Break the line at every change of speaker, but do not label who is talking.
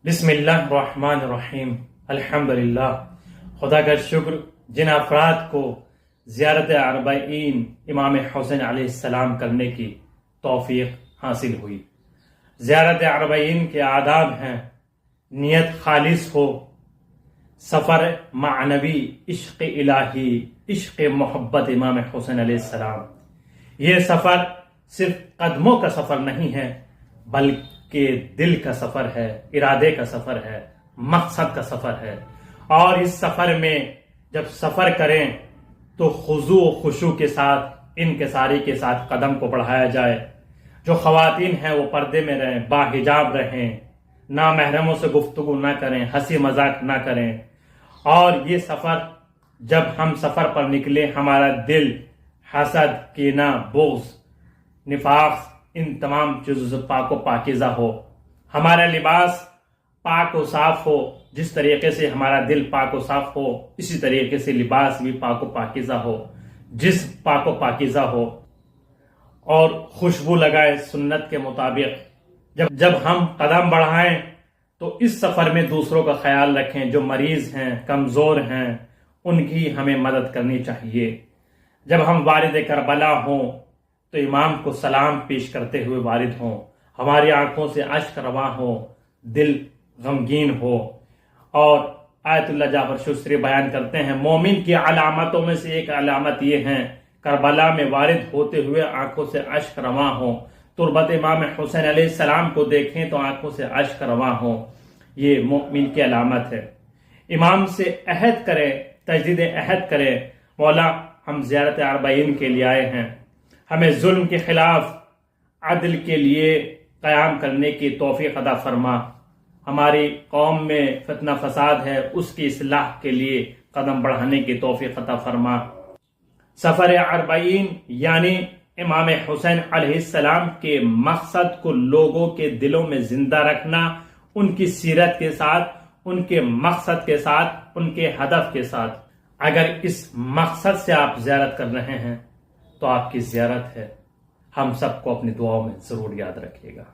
بسم اللہ الرحمن الرحیم الحمدللہ۔ خدا کا شکر جن افراد کو زیارت اربعین امام حسین علیہ السلام کرنے کی توفیق حاصل ہوئی۔ زیارت اربعین کے آداب ہیں: نیت خالص ہو، سفر معنوی، عشق الہی، عشق محبت امام حسین علیہ السلام۔ یہ سفر صرف قدموں کا سفر نہیں ہے بلکہ دل کا سفر ہے، ارادے کا سفر ہے، مقصد کا سفر ہے۔ اور اس سفر میں جب سفر کریں تو خضوع و خشوع کے ساتھ، انکساری کے ساتھ قدم کو بڑھایا جائے۔ جو خواتین ہیں وہ پردے میں رہیں، باحجاب رہیں، نامحرموں سے گفتگو نہ کریں، ہنسی مذاق نہ کریں۔ اور یہ سفر جب ہم سفر پر نکلے، ہمارا دل حسد، کینہ، بغض، نفاق، ان تمام چیزوں سے پاک و پاکیزہ ہو، ہمارا لباس پاک و صاف ہو۔ جس طریقے سے ہمارا دل پاک و صاف ہو، اسی طریقے سے لباس بھی پاک و پاکیزہ ہو، جسم پاک و پاکیزہ ہو، اور خوشبو لگائے سنت کے مطابق۔ جب ہم قدم بڑھائیں تو اس سفر میں دوسروں کا خیال رکھیں۔ جو مریض ہیں، کمزور ہیں، ان کی ہمیں مدد کرنی چاہیے۔ جب ہم وارد کربلا ہوں تو امام کو سلام پیش کرتے ہوئے وارد ہوں، ہماری آنکھوں سے اشک رواں ہو، دل غمگین ہو۔ اور آیت اللہ جعفر شسری بیان کرتے ہیں، مومن کی علامتوں میں سے ایک علامت یہ ہے کربلا میں وارد ہوتے ہوئے آنکھوں سے اشک رواں ہو۔ تربت امام حسین علیہ السلام کو دیکھیں تو آنکھوں سے اشک رواں ہو، یہ مومن کی علامت ہے۔ امام سے عہد کریں، تجدید عہد کریں، مولا ہم زیارت اربعین کے لیے آئے ہیں، ہمیں ظلم کے خلاف عدل کے لیے قیام کرنے کی توفیق عطا فرما۔ ہماری قوم میں فتنہ فساد ہے، اس کی اصلاح کے لیے قدم بڑھانے کی توفیق عطا فرما۔ سفر اربعین یعنی امام حسین علیہ السلام کے مقصد کو لوگوں کے دلوں میں زندہ رکھنا، ان کی سیرت کے ساتھ، ان کے مقصد کے ساتھ، ان کے ہدف کے ساتھ۔ اگر اس مقصد سے آپ زیارت کر رہے ہیں تو آپ کی زیارت ہے۔ ہم سب کو اپنی دعاؤں میں ضرور یاد رکھیے گا۔